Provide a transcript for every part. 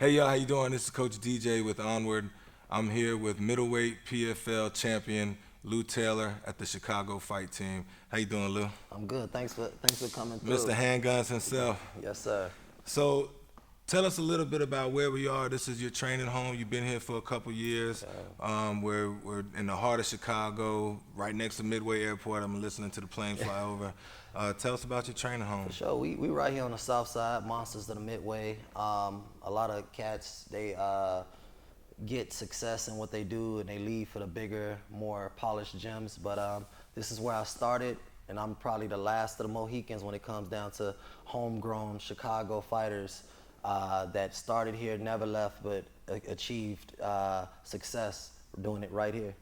Hey y'all, how you doing? This is Coach DJ with Onward. I'm here with middleweight PFL champion Lou Taylor at the Chicago Fight Team. How you doing, Lou? I'm good. Thanks for coming through. Mr. Handguns himself. Yes, sir. So, tell us a little bit about where we are. This is your training home. You've been here for a couple years. We're in the heart of Chicago, right next to Midway Airport. I'm listening to the plane fly over. Tell us about your training home. For sure. We right here on the south side, monsters of the Midway. A lot of cats, they get success in what they do and they leave for the bigger, more polished gyms. But this is where I started, and I'm probably the last of the Mohicans when it comes down to homegrown Chicago fighters that started here, never left, but achieved success doing it right here.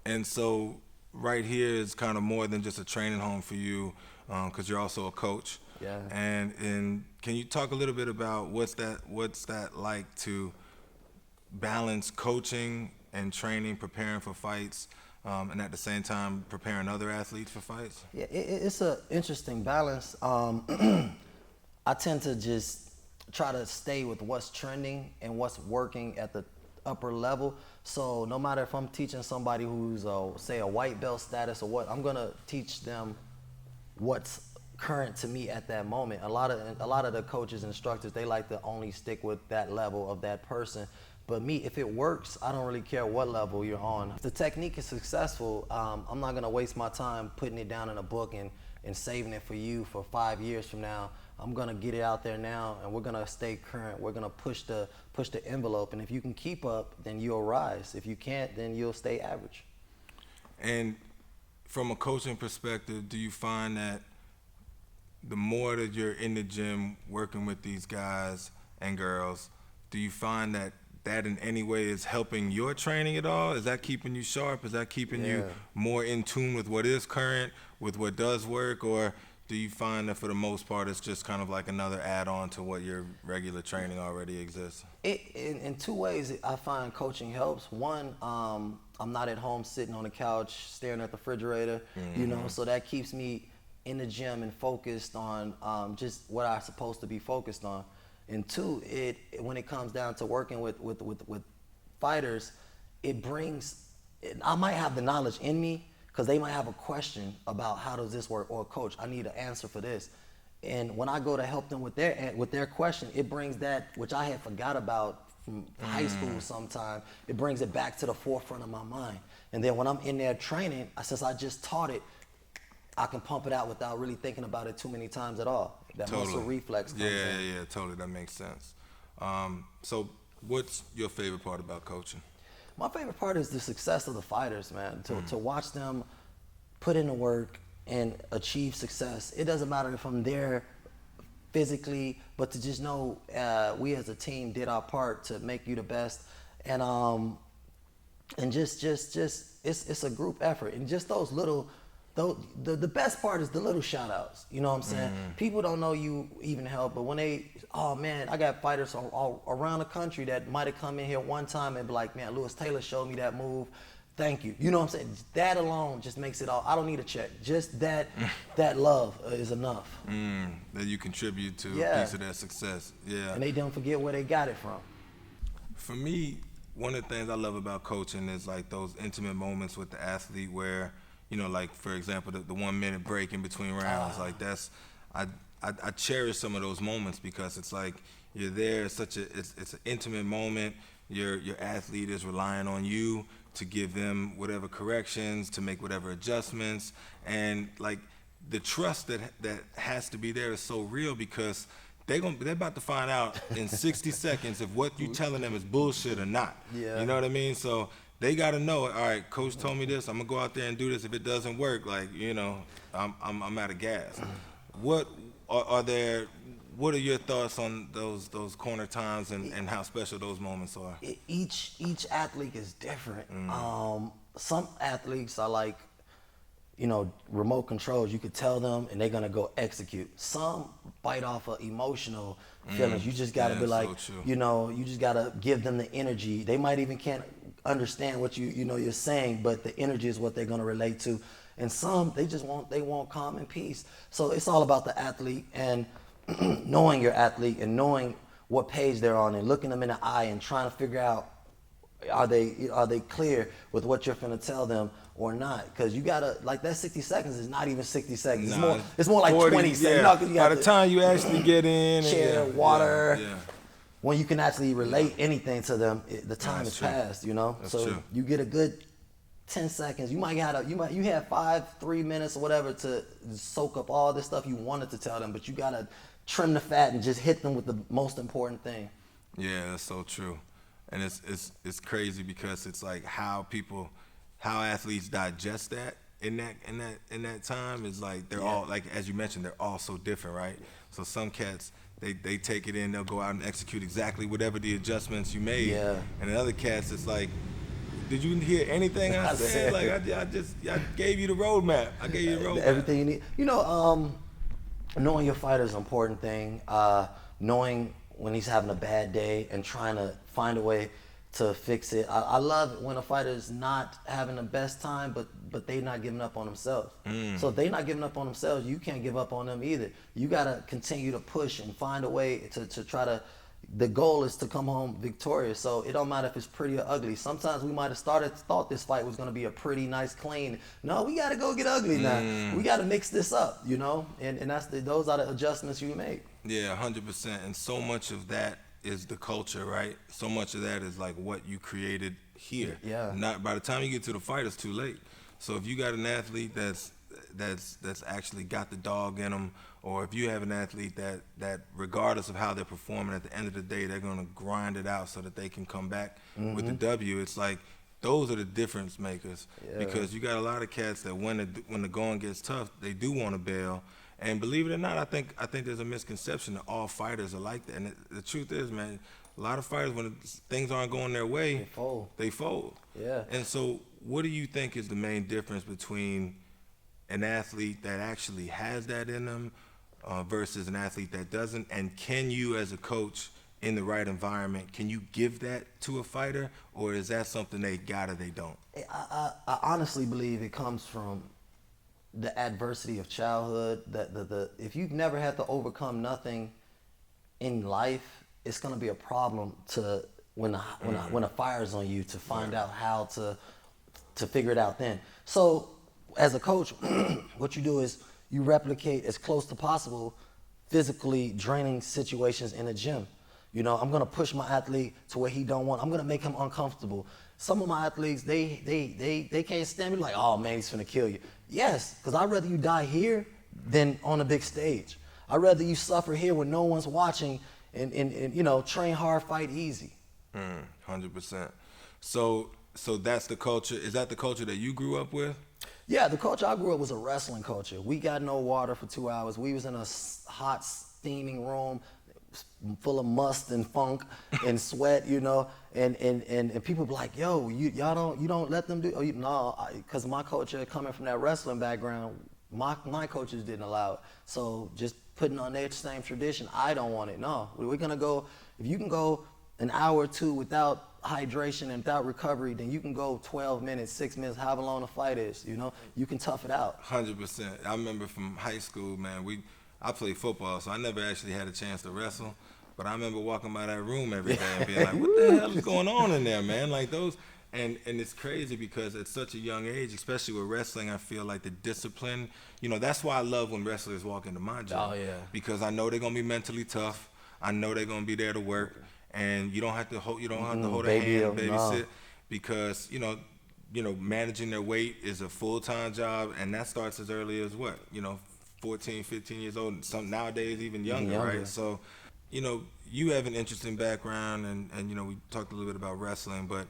And so, right here is kind of more than just a training home for you, because you're also a coach. Yeah. And can you talk a little bit about what's that like to balance coaching and training, preparing for fights, and at the same time preparing other athletes for fights? Yeah, it's an interesting balance. I tend to just try to stay with what's trending and what's working at the upper level. So no matter if I'm teaching somebody who's say a white belt status or what, I'm gonna teach them what's current to me at that moment. A lot of the coaches and instructors, they like to only stick with that level of that person. But me, if it works, I don't really care what level you're on. If the technique is successful, I'm not gonna waste my time putting it down in a book and saving it for you for 5 years from now. I'm gonna get it out there now, and we're gonna stay current. We're gonna push the envelope, and if you can keep up, then you'll rise. If you can't, then you'll stay average. And from a coaching perspective, do you find that the more that you're in the gym working with these guys and girls, do you find that in any way is helping your training at all? Is that keeping you sharp? Is that keeping you more in tune with what is current, with what does work? Or do you find that for the most part it's just kind of like another add-on to what your regular training already exists? In two ways, I find coaching helps. One, I'm not at home sitting on the couch staring at the refrigerator, so that keeps me in the gym and focused on just what I'm supposed to be focused on. And two, when it comes down to working with fighters, I might have the knowledge in me, because they might have a question about how does this work, or coach, I need an answer for this. And when I go to help them with their question, it brings that, which I had forgot about from high school sometime, it brings it back to the forefront of my mind. And then when I'm in there training, since I just taught it, I can pump it out without really thinking about it too many times at all. That muscle reflex comes in. Yeah, totally, that makes sense. So what's your favorite part about coaching? My favorite part is the success of the fighters, man. To watch them put in the work and achieve success. It doesn't matter if I'm there physically, but to just know we as a team did our part to make you the best, and just it's a group effort, and just those little. The best part is the little shout outs, you know what I'm saying? People don't know you even help, but when oh man, I got fighters all around the country that might have come in here one time and be like, man, Louis Taylor showed me that move, thank you. You know what I'm saying? That alone just makes it all, I don't need a check. Just that love is enough. That you contribute to a piece of their success. Yeah. And they don't forget where they got it from. For me, one of the things I love about coaching is like those intimate moments with the athlete where, like for example, the 1 minute break in between rounds, like I cherish some of those moments, because it's like you're there. It's an intimate moment. Your athlete is relying on you to give them whatever corrections, to make whatever adjustments, and like the trust that has to be there is so real, because they're about to find out in 60 seconds if what you telling them is bullshit or not. Yeah. You know what I mean? So they got to know, all right, coach told me this, I'm gonna go out there and do this. If it doesn't work, like, I'm out of gas. What are your thoughts on those corner times and how special those moments are? Each athlete is different. Some athletes are like, remote controls. You could tell them and they're gonna go execute. Some bite off of emotional feelings. You just gotta be like, so you just gotta give them the energy. They might even can't understand what you're saying, but the energy is what they're gonna relate to. And some, they want calm and peace. So it's all about the athlete and knowing your athlete and knowing what page they're on and looking them in the eye and trying to figure out are they clear with what you're finna tell them or not? Because you gotta, like, that 60 seconds is not even 60 seconds. It's more like 40, 20 seconds. Yeah. You By the time you actually get in, chair, water. Yeah. When you can actually relate anything to them, the time has passed. That's so true. you get a good 10 seconds. You have 3 minutes or whatever to soak up all this stuff you wanted to tell them, but you gotta trim the fat and just hit them with the most important thing. Yeah, that's so true. And it's crazy because it's like how athletes digest that in that time is like they're all, like as you mentioned, they're all so different, right? So some cats they take it in, they'll go out and execute exactly whatever the adjustments you made. Yeah. And in other cats it's like, did you hear anything I said? Like I gave you the roadmap. I gave you the roadmap. Everything you need. Knowing your fighter is an important thing. Knowing when he's having a bad day and trying to find a way to fix it. I love it when a fighter is not having the best time, but they not giving up on themselves. So if they not giving up on themselves, you can't give up on them either. You gotta continue to push and find a way to try to. The goal is to come home victorious. So it don't matter if it's pretty or ugly. Sometimes we might have thought this fight was gonna be a pretty nice, clean. No, we gotta go get ugly now. We gotta mix this up, and those are the adjustments you make. Yeah, 100%. And so much of that is the culture, right? So much of that is like what you created here. Yeah. Not by the time you get to the fight, it's too late. So if you got an athlete that's actually got the dog in them, or if you have an athlete that regardless of how they're performing, at the end of the day, they're gonna grind it out so that they can come back with the W. It's like those are the difference makers. Yeah. Because you got a lot of cats that when the going gets tough, they do want to bail. And believe it or not, I think there's a misconception that all fighters are like that. And the truth is, man, a lot of fighters, when things aren't going their way, they fold. Yeah. And so what do you think is the main difference between an athlete that actually has that in them versus an athlete that doesn't? And can you, as a coach, in the right environment, can you give that to a fighter? Or is that something they got or they don't? I honestly believe it comes from the adversity of childhood. If you've never had to overcome nothing in life, it's gonna be a problem to when a fire's on you to find out how to figure it out then. So as a coach, what you do is you replicate as close to possible physically draining situations in a gym. I'm gonna push my athlete to where he don't want. I'm gonna make him uncomfortable. Some of my athletes, they can't stand me, like, oh man, he's finna kill you. Yes, because I'd rather you die here than on a big stage. I'd rather you suffer here when no one's watching and train hard, fight easy. 100%. So that's the culture. Is that the culture that you grew up with? Yeah, the culture I grew up was a wrestling culture. We got no water for 2 hours. We was in a hot, steaming room full of must and funk and sweat, and people be like, yo, you don't let them do. No, because my culture, coming from that wrestling background, my coaches didn't allow it. So just putting on their same tradition, I don't want it. No, we're gonna go. If you can go an hour or two without hydration and without recovery, then you can go 12 minutes, 6 minutes, however long the fight is. You can tough it out. 100%. I remember from high school, man. I played football, so I never actually had a chance to wrestle. But I remember walking by that room every day and being like, what the hell is going on in there, man? Like those, and it's crazy because at such a young age, especially with wrestling, I feel like the discipline, that's why I love when wrestlers walk into my gym. Oh, yeah. Because I know they're going to be mentally tough. I know they're going to be there to work. And you don't have to hold a hand and babysit because, managing their weight is a full-time job, and that starts as early as 14, 15 years old, some nowadays even younger, right? So, you have an interesting background, and we talked a little bit about wrestling, but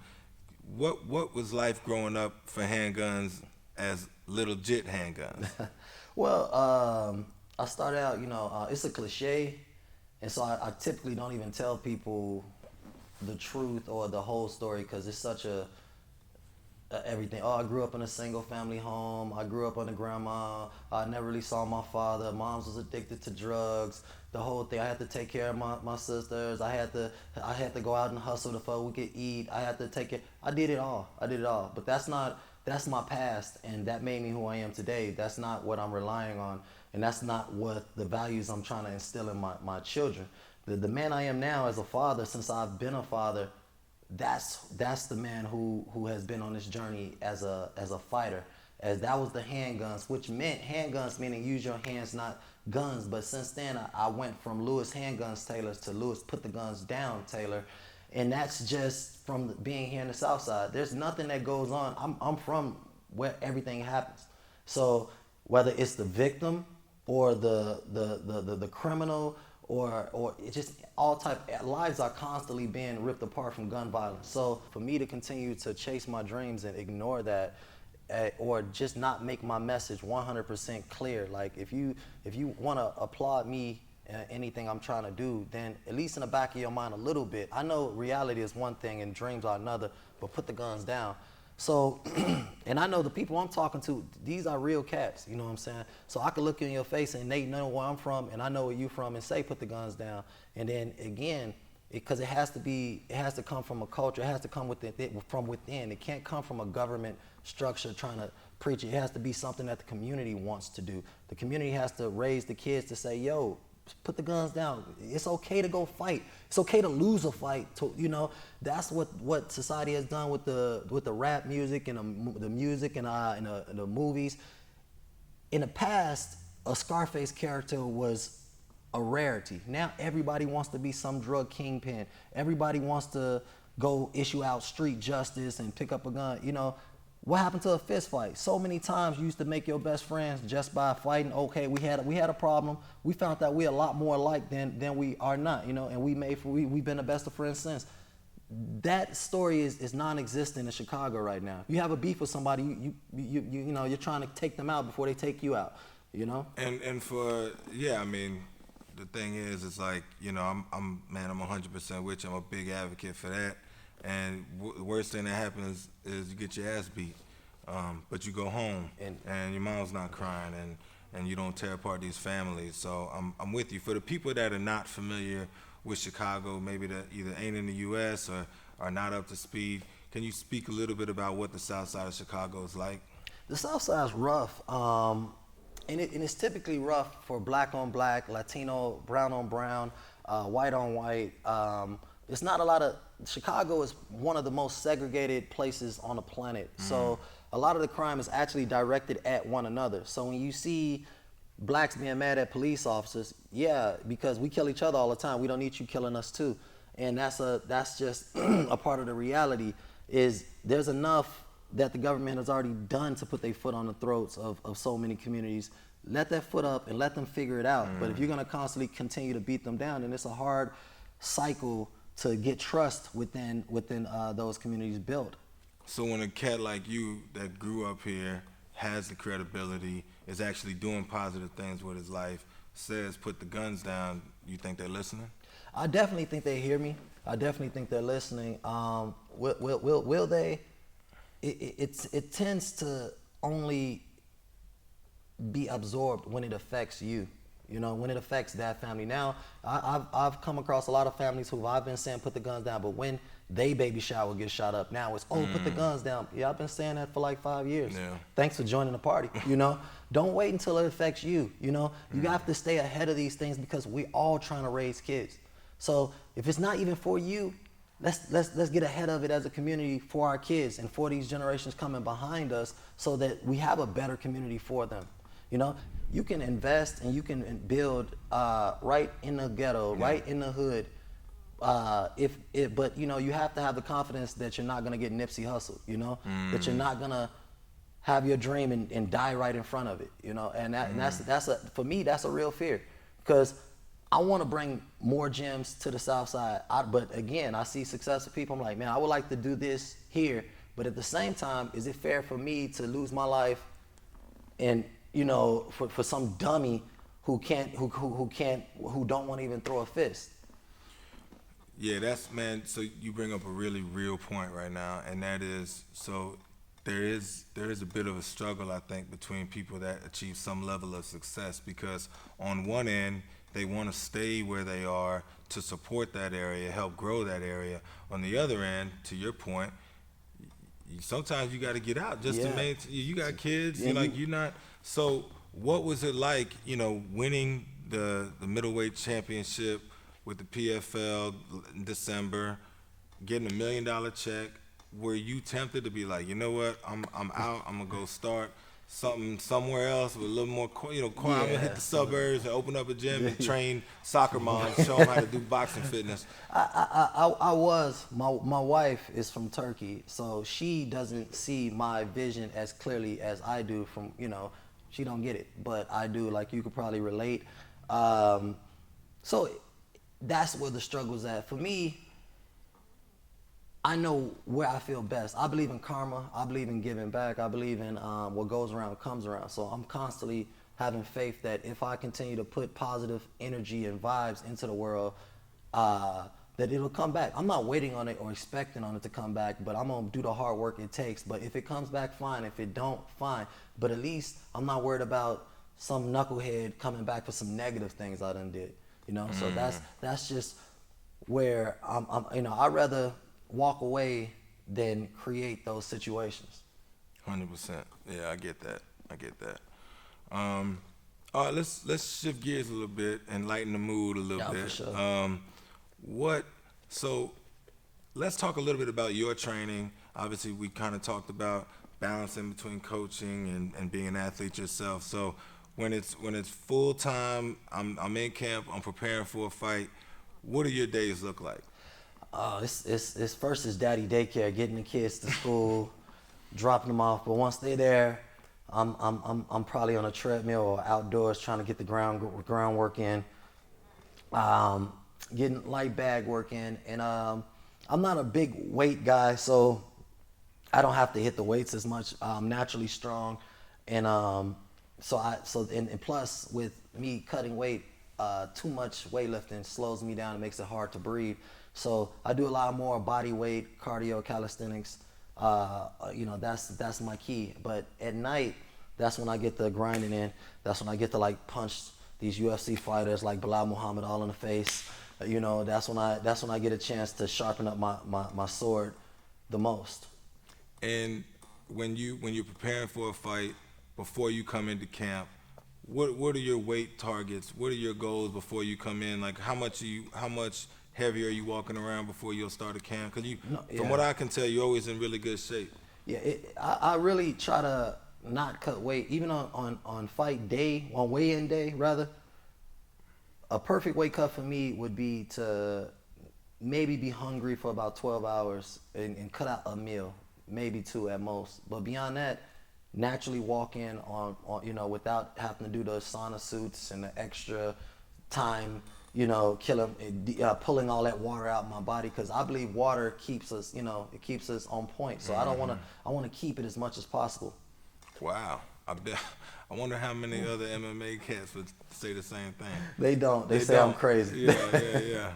what was life growing up for handguns as little jit handguns? Well, I started out, it's a cliche, and so I typically don't even tell people the truth or the whole story because it's such a everything. Oh, I grew up in a single family home. I grew up under grandma. I never really saw my father. Mom's was addicted to drugs. The whole thing. I had to take care of my sisters. I had to go out and hustle before we could eat. I had to take it. I did it all. But that's my past, and that made me who I am today. That's not what I'm relying on, and that's not what the values I'm trying to instill in my children. the man I am now as a father, since I've been a father, that's the man who has been on this journey as a fighter. As that was the handguns, which meant handguns meaning use your hands, not guns. But since then, I went from Louis Handguns Taylor to Louis Put the Guns Down Taylor. And that's just from being here in the South Side. There's nothing that goes on. I'm from where everything happens. So whether it's the victim or the criminal or it just all type lives are constantly being ripped apart from gun violence. So for me to continue to chase my dreams and ignore that, or just not make my message 100% clear. Like if you want to applaud me anything I'm trying to do, then at least in the back of your mind a little bit. I know reality is one thing and dreams are another, but put the guns down. So, and I know the people I'm talking to, these are real cats, you know what I'm saying? So I can look in your face and they know where I'm from and I know where you from and say put the guns down. And then again, because it has to come from a culture, it has to come from within. It can't come from a government structure trying to preach it. It has to be something that the community wants to do. The community has to raise the kids to say, yo, put the guns down. It's okay to go fight. It's okay to lose a fight. You know, that's what society has done with the rap music and the music and the movies. In the past, a Scarface character was a rarity. Now everybody wants to be some drug kingpin. Everybody wants to go issue out street justice and pick up a gun. You know, what happened to a fist fight? So many times you used to make your best friends just by fighting. Okay, we had a problem. We found that we're a lot more alike than we are not. You know, and we've been the best of friends since. That story is non-existent in Chicago right now. You have a beef with somebody, you know, you're trying to take them out before they take you out. You know. And for I mean. The thing is, it's like, you know, I'm 100% with you. I'm a big advocate for that. And the worst thing that happens is you get your ass beat, but you go home and your mom's not crying and you don't tear apart these families. So I'm with you. For the people that are not familiar with Chicago, maybe that either ain't in the U.S. or are not up to speed, can you speak a little bit about what the South Side of Chicago is like? The South Side is rough. And it's typically rough for black on black, Latino, brown on brown, white on white. It's not a lot of, Chicago is one of the most segregated places on the planet. So a lot of the crime is actually directed at one another. So when you see blacks being mad at police officers, because we kill each other all the time. We don't need you killing us too. And that's just a part of the reality is there's enough that the government has already done to put their foot on the throats of so many communities. Let that foot up and let them figure it out. But if you're gonna constantly continue to beat them down, then it's a hard cycle to get trust within those communities built. So when a cat like you that grew up here, has the credibility, is actually doing positive things with his life, says put the guns down, you think they're listening? I definitely think they hear me. I definitely think they're listening. Will they? It tends to only be absorbed when it affects you, you know, when it affects that family. Now, I've come across a lot of families who I've been saying put the guns down, but when they baby shower gets shot up, now it's, put the guns down. Yeah, I've been saying that for like 5 years. Yeah. Thanks for joining the party, you know. Don't wait until it affects you, you know. You have to stay ahead of these things because we're all trying to raise kids. So if it's not even for you, let's get ahead of it as a community for our kids and for these generations coming behind us so that we have a better community for them. You know, you can invest and you can build right in the ghetto, right in the hood. But you know, you have to have the confidence that you're not gonna get Nipsey Hussle, you know, that you're not gonna have your dream and die right in front of it, you know, and that's for me, that's a real fear because I want to bring more gyms to the South Side. But again, I see successful people. I'm like, man, I would like to do this here. But at the same time, is it fair for me to lose my life and, you know, for some dummy who don't want to even throw a fist? Yeah, man, so you bring up a really real point right now. And that is, so there is a bit of a struggle, I think, between people that achieve some level of success because on one end, they want to stay where they are to support that area, help grow that area. On the other end, to your point, sometimes you got to get out just to maintain. You got kids, you're not. So what was it like, you know, winning the middleweight championship with the PFL in December, getting $1 million check. Were you tempted to be like, you know what, I'm out, I'm gonna go start something somewhere else with a little more, I'm gonna hit the suburbs and open up a gym and train soccer moms, show them how to do boxing fitness? I was. My wife is from Turkey, so she doesn't see my vision as clearly as I do. She don't get it, but I do. Like, you could probably relate. So that's where the struggle's at for me. I know where I feel best. I believe in karma. I believe in giving back. I believe in what goes around comes around. So I'm constantly having faith that if I continue to put positive energy and vibes into the world, that it'll come back. I'm not waiting on it or expecting on it to come back, but I'm gonna do the hard work it takes. But if it comes back, fine. If it don't, fine. But at least I'm not worried about some knucklehead coming back for some negative things I done did. So that's just where I'd rather walk away than create those situations. 100%. Yeah, I get that. All right, let's shift gears a little bit and lighten the mood a little bit. For sure. So let's talk a little bit about your training. Obviously, we kind of talked about balancing between coaching and being an athlete yourself. So when it's full time, I'm in camp, I'm preparing for a fight. What do your days look like? It's first is daddy daycare, getting the kids to school, dropping them off. But once they're there, I'm probably on a treadmill or outdoors trying to get the groundwork in, getting light bag work in. And I'm not a big weight guy, so I don't have to hit the weights as much. I'm naturally strong, and and plus with me cutting weight, too much weightlifting slows me down and makes it hard to breathe. So I do a lot more body weight, cardio, calisthenics. That's my key. But at night, that's when I get the grinding in. That's when I get to punch these UFC fighters like Bilal Muhammad all in the face. That's when I get a chance to sharpen up my sword the most. And when you're preparing for a fight, before you come into camp, what are your weight targets? What are your goals before you come in? Like, how much heavy are you walking around before you'll start a camp? Because from what I can tell, you're always in really good shape. Yeah, I really try to not cut weight, even on fight day, on weigh-in day rather. A perfect weight cut for me would be to maybe be hungry for about 12 hours and cut out a meal, maybe 2 at most. But beyond that, naturally walk in on without having to do the sauna suits and the extra time, pulling all that water out of my body, because I believe water keeps us, it keeps us on point. So I want to keep it as much as possible. Wow. I wonder how many other MMA cats would say the same thing. They don't. They say don't. I'm crazy. Yeah.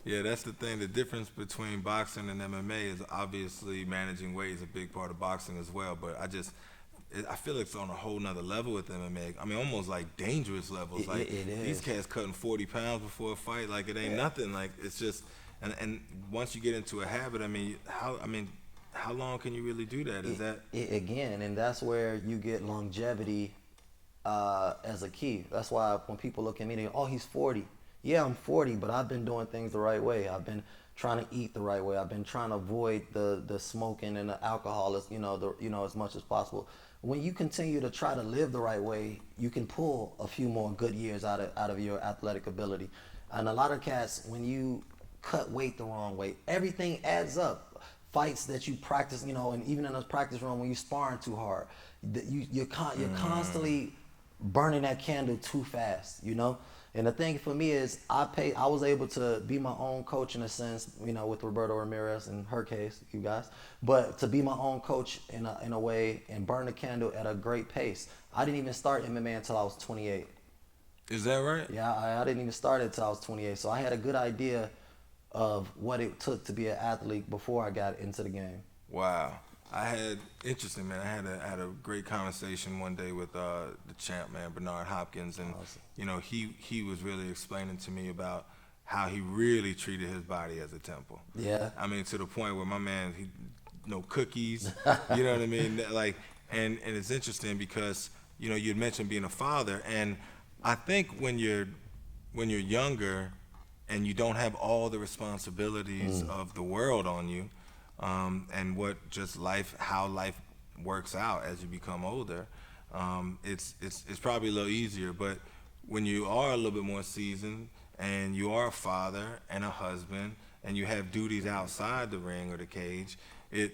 Yeah, that's the thing. The difference between boxing and MMA is obviously managing weight is a big part of boxing as well. But I feel like it's on a whole nother level with MMA. I mean, almost like dangerous levels. Like it is. These cats cutting 40 pounds before a fight, like it ain't nothing. Like it's just, and once you get into a habit, how long can you really do that? Again, and that's where you get longevity as a key. That's why when people look at me, they go, "Oh, he's 40." Yeah, I'm 40, but I've been doing things the right way. I've been trying to eat the right way. I've been trying to avoid the smoking and the alcohol as much as possible. When you continue to try to live the right way, you can pull a few more good years out of your athletic ability. And a lot of cats, when you cut weight the wrong way, everything adds up. Fights that you practice, and even in a practice room when you sparring too hard, you're constantly burning that candle too fast, And the thing for me is I was able to be my own coach in a sense, with Roberto Ramirez in her case, you guys, but to be my own coach in a way and burn the candle at a great pace. I didn't even start MMA until I was 28. Is that right? Yeah, I didn't even start it until I was 28. So I had a good idea of what it took to be an athlete before I got into the game. Wow. Interesting, man. I had a great conversation one day with the champ, man, Bernard Hopkins, and awesome. He was really explaining to me about how he really treated his body as a temple. Yeah. I mean, to the point where my man, no cookies, you know what I mean? Like, and it's interesting because you'd mentioned being a father, and I think when you're younger, and you don't have all the responsibilities of the world on you, and what just how life works out as you become older, it's probably a little easier. But when you are a little bit more seasoned and you are a father and a husband and you have duties outside the ring or the cage, it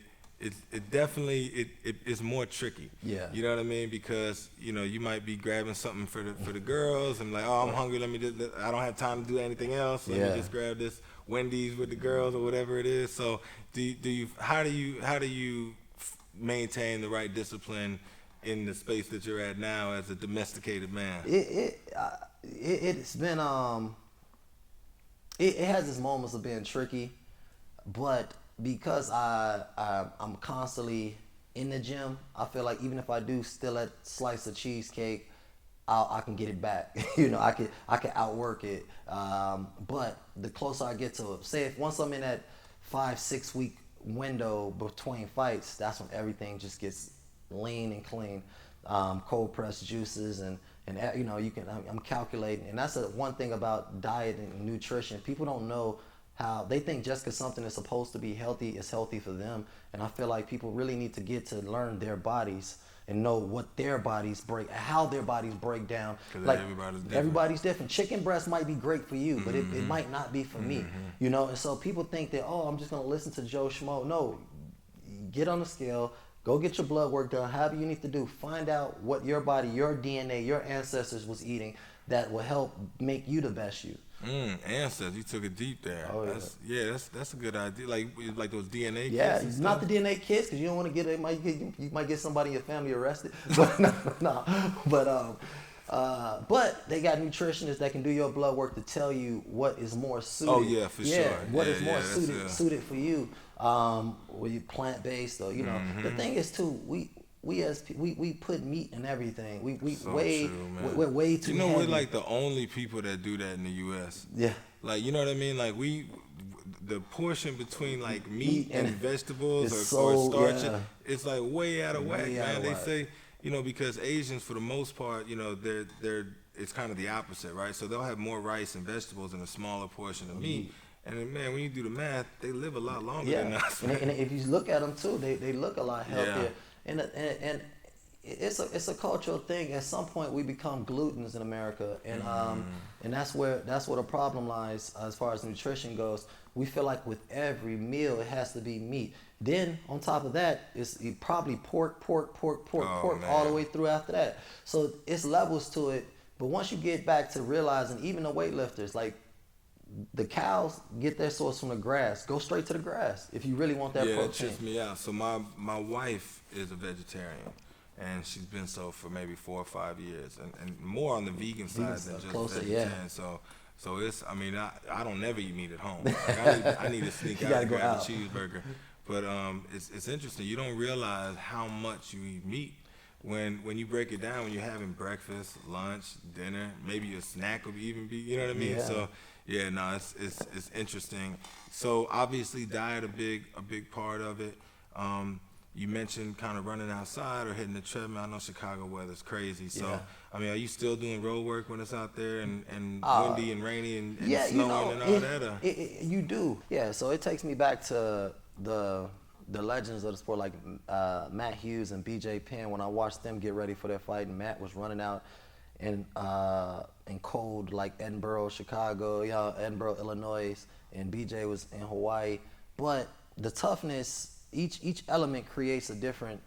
definitely it's more tricky. Yeah. You know what I mean? Because you might be grabbing something for the girls and like, oh, I'm hungry. I don't have time to do anything else. Let me just grab this Wendy's with the girls or whatever it is. So how do you maintain the right discipline in the space that you're at now as a domesticated man? It's been it has its moments of being tricky, but because I'm constantly in the gym, I feel like even if I do still at slice of cheesecake, I can get it back. I can outwork it. But the closer I get to it, say if once I'm in that 5-6 week window between fights, that's when everything just gets lean and clean. Cold pressed juices and I'm calculating, and that's one thing about diet and nutrition. People don't know how they think just because something is supposed to be healthy is healthy for them. And I feel like people really need to get to learn their bodies and know what their bodies how their bodies break down. Like everybody's different. Chicken breast might be great for you, but it might not be for me. And so people think that, oh, I'm just gonna listen to Joe Schmo. No, get on the scale, go get your blood work done, however you need to do. Find out what your body, your DNA, your ancestors was eating that will help make you the best you. Ancestors, you took it deep there. Oh, That's a good idea. Like those DNA kits. Yeah, it's not the DNA kits because you don't want to get it. You might get somebody in your family arrested. But no. But they got nutritionists that can do your blood work to tell you what is more suited. Oh yeah, for sure. What is more suited for you. Were you plant based or The thing is too, we put meat in everything. We're way too heavy. We're like the only people that do that in the U.S. Yeah. Like, you know what I mean? Like the portion between like meat and vegetables or starch, it's like way out of whack, man. They say, because Asians for the most part, they're it's kind of the opposite, right? So they'll have more rice and vegetables and a smaller portion of meat. And man, when you do the math, they live a lot longer than us. And if you look at them too, they look a lot healthier. And it's a cultural thing. At some point, we become glutens in America, and that's where the problem lies as far as nutrition goes. We feel like with every meal, it has to be meat. Then on top of that, it's probably pork all the way through after that. So it's levels to it. But once you get back to realizing, even the weightlifters, like the cows get their source from the grass. Go straight to the grass if you really want that protein. Yeah, it trips me out. So my wife is a vegetarian, and she's been so for maybe 4 or 5 years, and more on the vegan side than just vegetarian. Yeah. So it's, I don't never eat meat at home. Like I need to sneak out and grab a cheeseburger. But it's interesting. You don't realize how much you eat meat when you break it down. When you're having breakfast, lunch, dinner, maybe a snack will even be. You know what I mean? Yeah. So yeah, no, it's interesting. So obviously diet a big part of it. You mentioned kind of running outside or hitting the treadmill. I know Chicago weather's crazy. So are you still doing road work when it's out there and windy and rainy and snowing and all that? You do. Yeah. So it takes me back to the legends of the sport, like Matt Hughes and BJ Penn. When I watched them get ready for their fight, and Matt was running out in cold like Edinburgh, Chicago, Edinburgh, Illinois, and BJ was in Hawaii. But the toughness, each element creates a different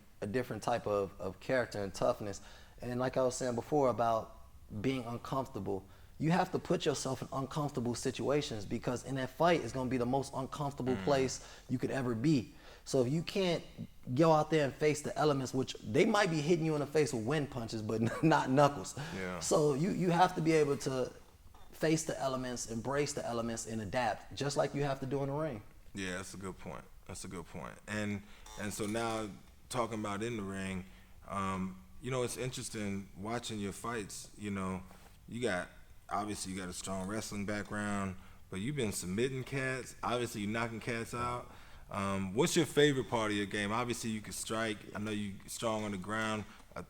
type of character and toughness. And like I was saying before about being uncomfortable, you have to put yourself in uncomfortable situations, because in that fight it's going to be the most uncomfortable place you could ever be. So if you can't go out there and face the elements, which they might be hitting you in the face with wind punches, but not knuckles. Yeah. So you have to be able to face the elements, embrace the elements, and adapt, just like you have to do in the ring. Yeah, that's a good point. And so now talking about in the ring, it's interesting watching your fights. You got a strong wrestling background, but you've been submitting cats. Obviously, you're knocking cats out. What's your favorite part of your game? Obviously, you can strike. I know you're strong on the ground.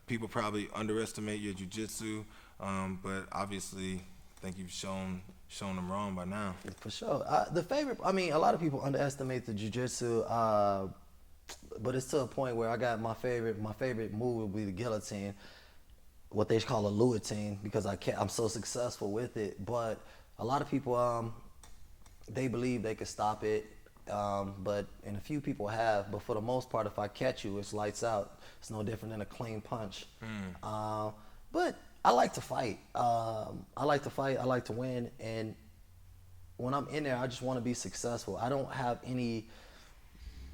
People probably underestimate your jiu-jitsu, but obviously, I think you've shown shown them wrong by now. For sure. A lot of people underestimate the jiu-jitsu, but it's to a point where I got my favorite move would be the guillotine, what they call a Louis, because I'm so successful with it. But a lot of people, they believe they could stop it, and a few people have. But for the most part, if I catch you, it's lights out. It's no different than a clean punch. But I like to fight. I like to win, and when I'm in there, I just want to be successful. I don't have any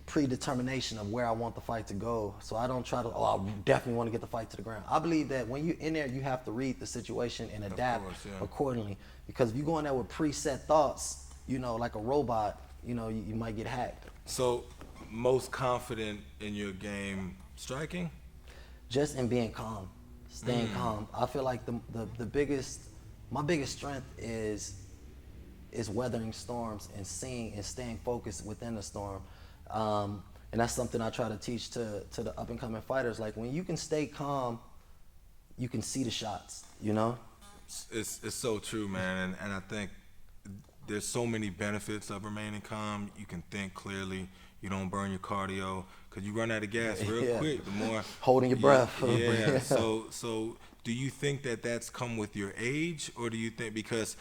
predetermination of where I want the fight to go. So I don't try to, I definitely want to get the fight to the ground. I believe that when you're in there, you have to read the situation and adapt accordingly. Because if you go in there with preset thoughts, like a robot, you might get hacked. So, most confident in your game striking? Just in being calm, staying calm. I feel like my biggest strength is weathering storms and seeing and staying focused within the storm. And that's something I try to teach to the up and coming fighters. Like, when you can stay calm, you can see the shots, It's so true, man. And I think there's so many benefits of remaining calm. You can think clearly. You don't burn your cardio because you run out of gas real quick. The more holding your breath. Yeah. So do you think that that's come with your age, or do you think, because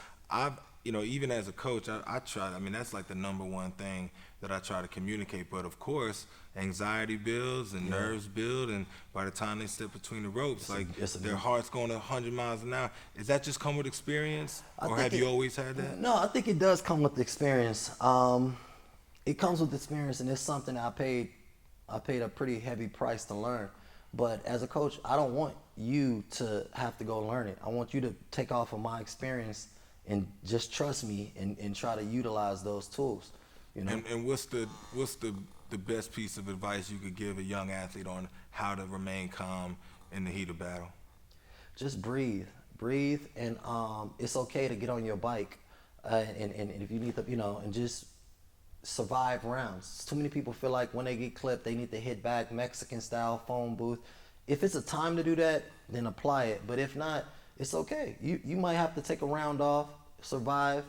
even as a coach, I try. I mean, that's like the number one thing that I try to communicate. But of course, anxiety builds and nerves build, and by the time they step between the ropes, their heart's going 100 miles an hour. Is that just come with experience, or have you always had that? No, I think it does come with experience. It comes with experience, and it's something I paid a pretty heavy price to learn. But as a coach, I don't want you to have to go learn it. I want you to take off of my experience and just trust me and try to utilize those tools. And what's the best piece of advice you could give a young athlete on how to remain calm in the heat of battle? Just breathe, and it's okay to get on your bike, and if you need to, and just survive rounds. Too many people feel like when they get clipped, they need to hit back Mexican style phone booth. If it's a time to do that, then apply it. But if not, it's okay. You might have to take a round off, survive,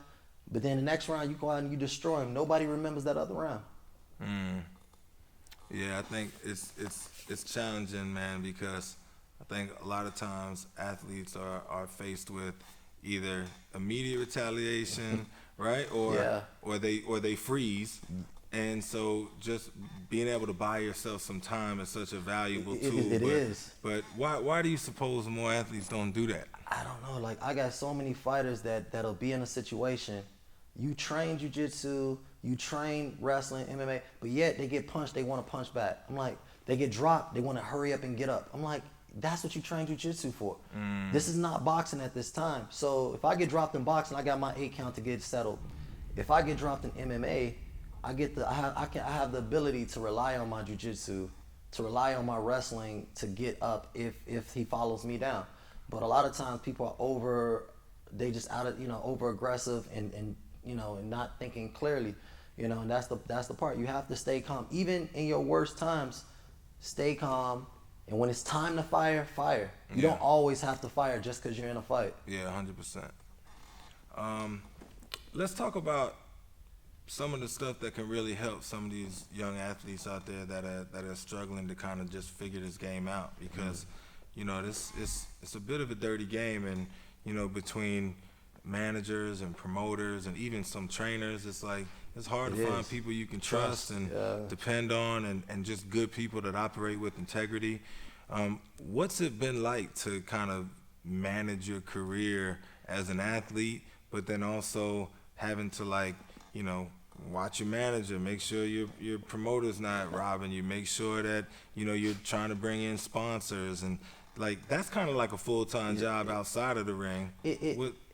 but then the next round you go out and you destroy them. Nobody remembers that other round. Yeah, I think it's challenging, man, because I think a lot of times athletes are faced with either immediate retaliation, right, or they freeze. And so just being able to buy yourself some time is such a valuable tool. It is. But why do you suppose more athletes don't do that? I don't know. Like, I got so many fighters that'll be in a situation. You train jiu-jitsu, you train wrestling, MMA, but yet they get punched, they want to punch back. I'm like, they get dropped, they want to hurry up and get up. I'm like, that's what you train jiu-jitsu for. This is not boxing at this time. So if I get dropped in boxing, I got my 8 count to get settled. If I get dropped in MMA, I have the ability to rely on my jiu-jitsu, to rely on my wrestling to get up if he follows me down. But a lot of times people are over aggressive and not thinking clearly, and that's the part. You have to stay calm. Even in your worst times, stay calm. And when it's time to fire, fire. You don't always have to fire just because you're in a fight. Yeah, 100%. Let's talk about some of the stuff that can really help some of these young athletes out there that are struggling to kind of just figure this game out, because it's a bit of a dirty game, and between managers and promoters and even some trainers, it's hard to find people you can trust and depend on, and just good people that operate with integrity. What's it been like to kind of manage your career as an athlete, but then also having to watch your manager, make sure your promoter's not robbing you, make sure that you're trying to bring in sponsors, and that's kind of like a full-time job outside of the ring.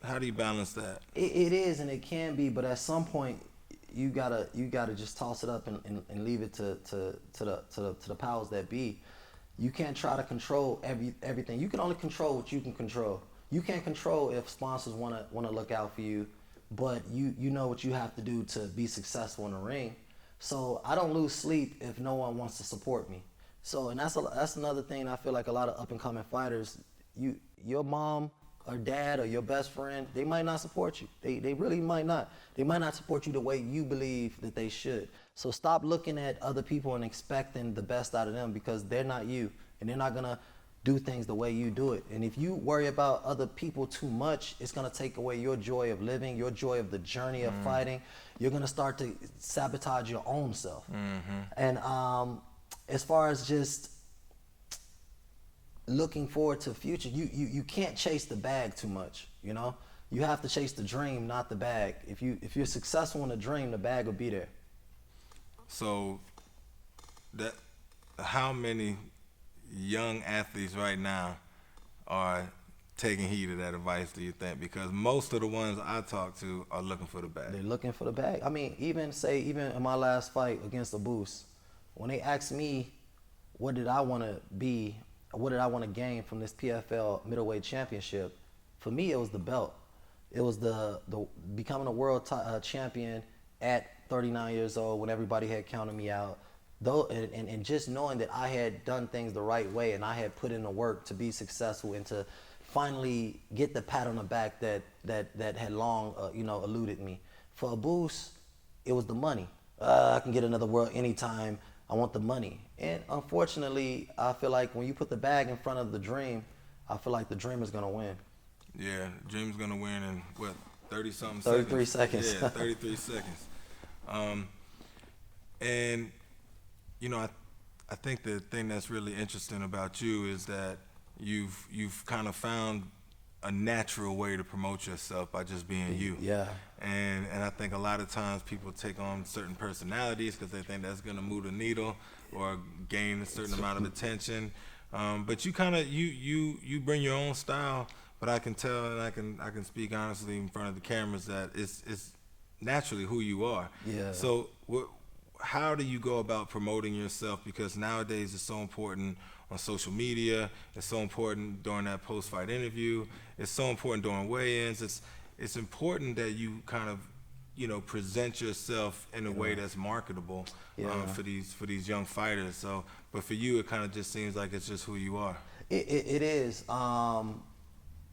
How do you balance that? It is, and it can be, but at some point you gotta just toss it up and leave it to the powers that be. You can't try to control everything. You can only control what you can control. You can't control if sponsors wanna look out for you, but you know what you have to do to be successful in the ring. So I don't lose sleep if no one wants to support me. So, and that's another thing I feel like a lot of up and coming fighters, your mom, or dad or your best friend, they might not support you. They really might not. They might not support you the way you believe that they should. So stop looking at other people and expecting the best out of them, because they're not you, and they're not gonna do things the way you do it. And if you worry about other people too much, it's gonna take away your joy of living, your joy of the journey of fighting. You're gonna start to sabotage your own self. And as far as just looking forward to the future, you can't chase the bag too much, you know? You have to chase the dream, not the bag. If you're successful in the dream, the bag will be there. So how many young athletes right now are taking heed of that advice, do you think? Because most of the ones I talk to are looking for the bag. They're looking for the bag. I mean, even in my last fight against the Boost, when they asked me what did I want to be, what did I want to gain from this PFL middleweight championship, for me it was the belt. It was the becoming a world champion at 39 years old when everybody had counted me out. And just knowing that I had done things the right way and I had put in the work to be successful and to finally get the pat on the back that had long eluded me. For a Boost, it was the money. I can get another world anytime. I want the money. And unfortunately, I feel like when you put the bag in front of the dream, I feel like the dream is gonna win. Yeah, the dream's gonna win in what, 30-something 33 seconds. Yeah, 33 seconds. And you know, I think the thing that's really interesting about you is that you've kind of found a natural way to promote yourself by just being you. Yeah. And I think a lot of times people take on certain personalities because they think that's gonna move the needle or gain a certain amount of attention. But you kind of you bring your own style. But I can tell, and I can speak honestly in front of the cameras, that it's naturally who you are. Yeah. So how do you go about promoting yourself? Because nowadays it's so important on social media. It's so important during that post-fight interview. It's so important during weigh-ins. It's important that you kind of, present yourself in a way that's marketable for these young fighters. So, but for you, it kind of just seems like it's just who you are. It is.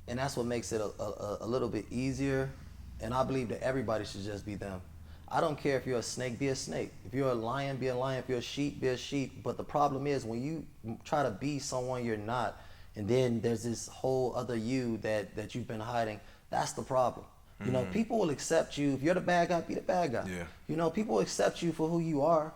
And that's what makes it a little bit easier. And I believe that everybody should just be them. I don't care if you're a snake, be a snake. If you're a lion, be a lion. If you're a sheep, be a sheep. But the problem is when you try to be someone you're not, and then there's this whole other you that you've been hiding, that's the problem. Mm-hmm. People will accept you. If you're the bad guy, be the bad guy. Yeah. People accept you for who you are.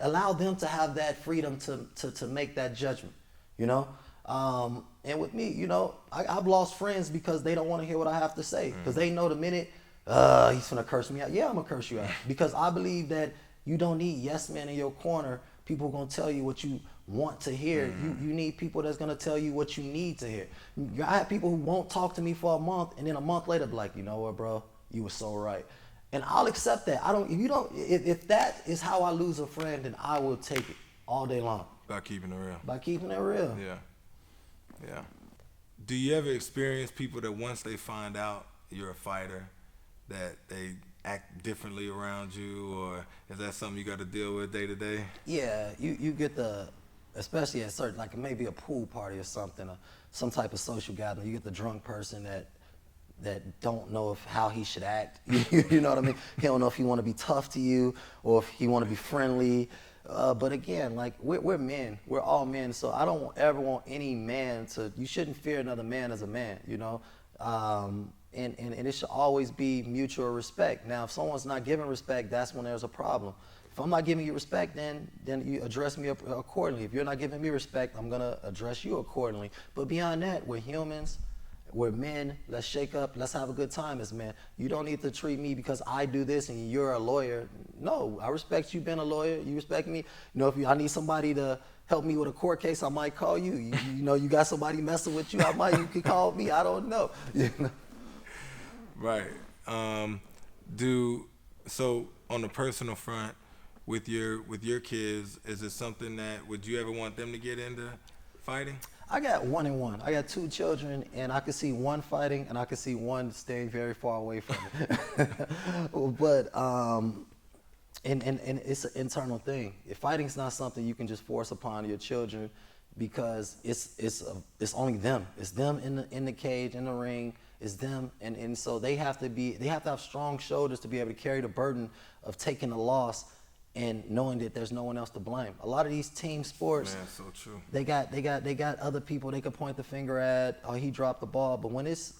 Allow them to have that freedom to make that judgment, And with me, I've lost friends because they don't want to hear what I have to say. Because they know the minute he's gonna curse me out. Yeah, I'm gonna curse you out. Because I believe that you don't need yes men in your corner. People are gonna tell you what you want to hear. You need people that's gonna tell you what you need to hear. I have people who won't talk to me for a month, and then a month later be like, you know what, bro, you were so right. And I'll accept that. If that is how I lose a friend, then I will take it all day long. By keeping it real. By keeping it real. Yeah. Do you ever experience people that once they find out you're a fighter, that they act differently around you, or is that something you got to deal with day to day? Yeah, you get especially at certain, like maybe a pool party or something, or some type of social gathering, you get the drunk person that don't know how he should act. You know what I mean? He don't know if he want to be tough to you or if he want to be friendly. But again, like we're men, we're all men. So I don't ever want any man you shouldn't fear another man as a man, and it should always be mutual respect. Now, if someone's not giving respect, that's when there's a problem. If I'm not giving you respect, then you address me accordingly. If you're not giving me respect, I'm gonna address you accordingly. But beyond that, we're humans. We're men. Let's shake up. Let's have a good time as men. You don't need to treat me because I do this and you're a lawyer. No, I respect you being a lawyer. You respect me. If I need somebody to help me with a court case, I might call you. You got somebody messing with you, you can call me. I don't know. Right. So on the personal front, with your kids, is it something would you ever want them to get into fighting? I got 1 and 1. I got 2 children, and I could see one fighting, and I could see one staying very far away from it. But and it's an internal thing. If fighting's not something you can just force upon your children, because it's only them. It's them in the cage, in the ring. It's them, and so they have to have strong shoulders to be able to carry the burden of taking a loss and knowing that there's no one else to blame. A lot of these team sports, man, so true. They got other people they could point the finger at. Oh, he dropped the ball. But when it's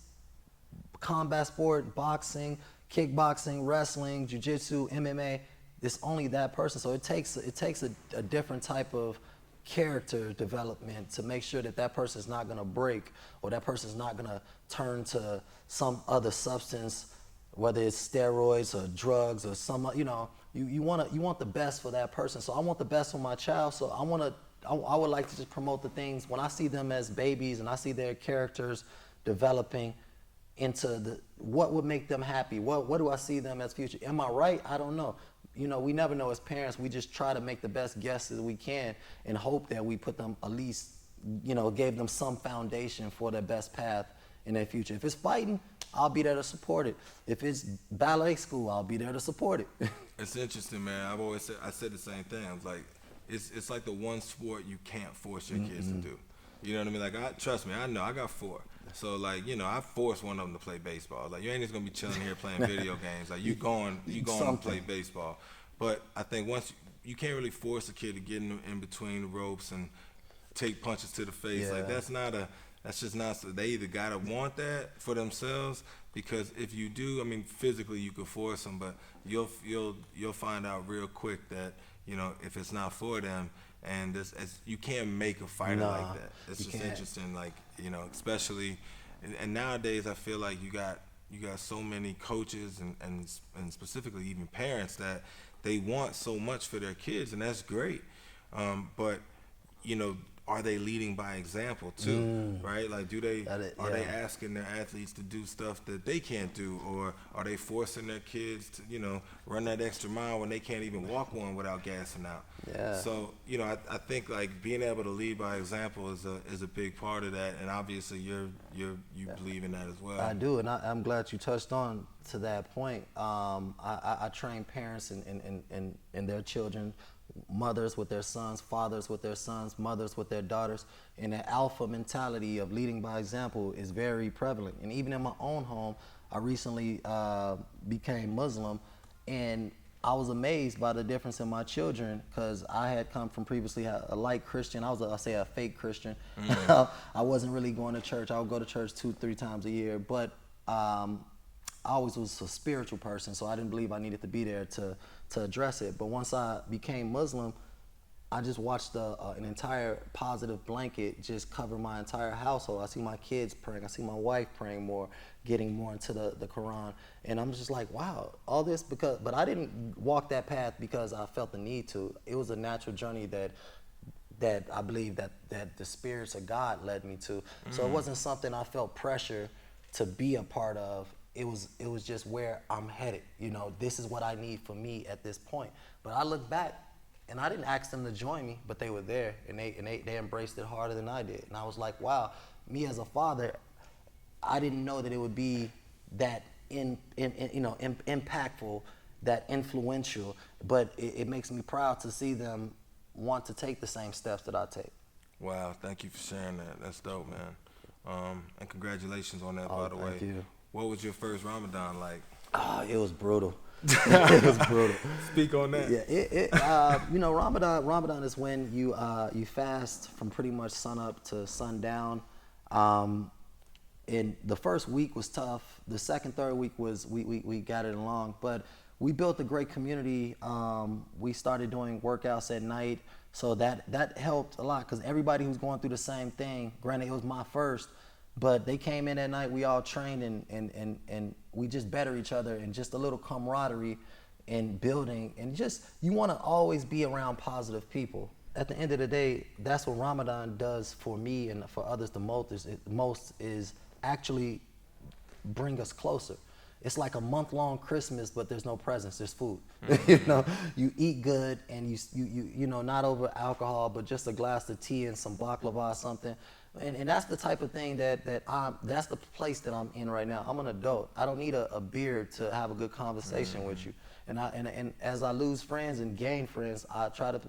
combat sport, boxing, kickboxing, wrestling, jiu-jitsu, MMA, it's only that person. So it takes a different type of character development to make sure that that person's not going to break, or that person's not going to turn to some other substance, whether it's steroids or drugs or some, you know, you want the best for that person. So I want the best for my child. So I would like to just promote the things when I see them as babies and I see their characters developing into what would make them happy. What do I see them as future? Am I right? I don't know. You know, we never know as parents. We just try to make the best guesses we can and hope that we put them at least, you know, gave them some foundation for their best path in their future. If it's fighting, I'll be there to support it. If it's ballet school, I'll be there to support it. It's interesting, man. I said the same thing. I was like, it's like the one sport you can't force your kids to do. You know what I mean? Like, trust me, I know. I got 4. So, like, you know, I forced one of them to play baseball. Like, you ain't just gonna be chilling here playing video games. Like, you going to play baseball. But I think once you can't really force a kid to get in between the ropes and take punches to the face. Yeah. Like, that's just not. They either gotta want that for themselves, because if you do, I mean, physically you could force them, but you'll find out real quick that, you know, if it's not for them. And you can't make a fighter like that. It's just interesting, like, you know, especially, and nowadays I feel like you got so many coaches and specifically even parents that they want so much for their kids, and that's great. But, you know, are they leading by example too, right? Like, are they asking their athletes to do stuff that they can't do, or are they forcing their kids to, you know, run that extra mile when they can't even walk one without gassing out? Yeah. So, you know, I think, like, being able to lead by example is a big part of that, and obviously you believe in that as well. I do, and I'm glad you touched on to that point. I train parents and their children, mothers with their sons, fathers with their sons, mothers with their daughters, and the alpha mentality of leading by example is very prevalent. And even in my own home, I recently became Muslim, and I was amazed by the difference in my children, because I had come from previously a light Christian. I was a fake Christian. I wasn't really going to church. I would go to church 2-3 times a year, but I always was a spiritual person, so I didn't believe I needed to be there to address it. But once I became Muslim, I just watched an entire positive blanket just cover my entire household. I see my kids praying. I see my wife praying more, getting more into the Quran. And I'm just like, wow, all this but I didn't walk that path because I felt the need to. It was a natural journey that I believe that the spirits of God led me to. So it wasn't something I felt pressure to be a part of. It was just where I'm headed. You know, this is what I need for me at this point. But I look back, and I didn't ask them to join me, but they were there, and they embraced it harder than I did. And I was like, wow, me as a father, I didn't know that it would be that impactful, that influential. But it makes me proud to see them want to take the same steps that I take. Wow, thank you for sharing that. That's dope, man. And congratulations on that, by the way. Thank you. What was your first Ramadan like? It was brutal. It was brutal. Speak on that. Yeah, you know, Ramadan is when you fast from pretty much sun up to sundown. And the first week was tough. The second, third week was we got it along, but we built a great community. We started doing workouts at night, so that helped a lot, because everybody who's going through the same thing. Granted, it was my first. But they came in at night, we all trained, and we just better each other, and just a little camaraderie and building. And just, you want to always be around positive people. At the end of the day, that's what Ramadan does for me and for others the most is actually bring us closer. It's like a month-long Christmas, but there's no presents, there's food. You know, you eat good, and you know, not over alcohol, but just a glass of tea and some baklava or something. And that's the type of thing that's the place that I'm in right now. I'm an adult. I don't need a beard to have a good conversation with you. And as I lose friends and gain friends,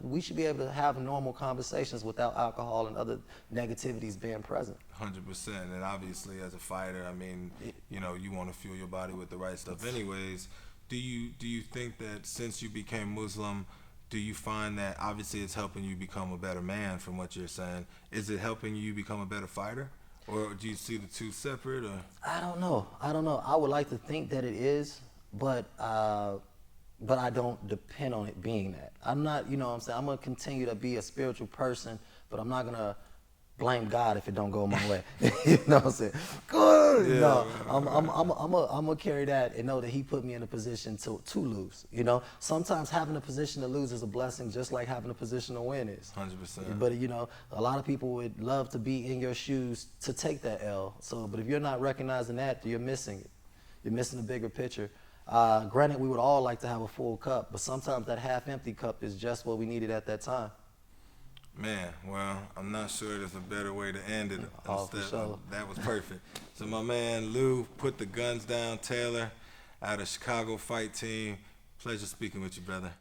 we should be able to have normal conversations without alcohol and other negativities being present. 100%. And obviously, as a fighter, I mean, you know, you want to fuel your body with the right stuff anyways. Do you think that since you became Muslim, do you find that obviously it's helping you become a better man from what you're saying? Is it helping you become a better fighter? Or do you see the two separate? Or? I don't know. I would like to think that it is, but I don't depend on it being that. I'm not, you know what I'm saying? I'm going to continue to be a spiritual person, but I'm not going to blame God if it don't go my way. You know what I'm saying? Good. Yeah, no, I'm gonna carry that and know that He put me in a position to lose. You know, sometimes having a position to lose is a blessing, just like having a position to win is. 100%. But you know, a lot of people would love to be in your shoes to take that L. So, but if you're not recognizing that, you're missing it. You're missing the bigger picture. Granted, we would all like to have a full cup, but sometimes that half-empty cup is just what we needed at that time. Man, well, I'm not sure there's a better way to end it. Oh, for sure. That was perfect. So my man Lou put the Gunz Down, Taylor, out of Chicago fight team. Pleasure speaking with you, brother.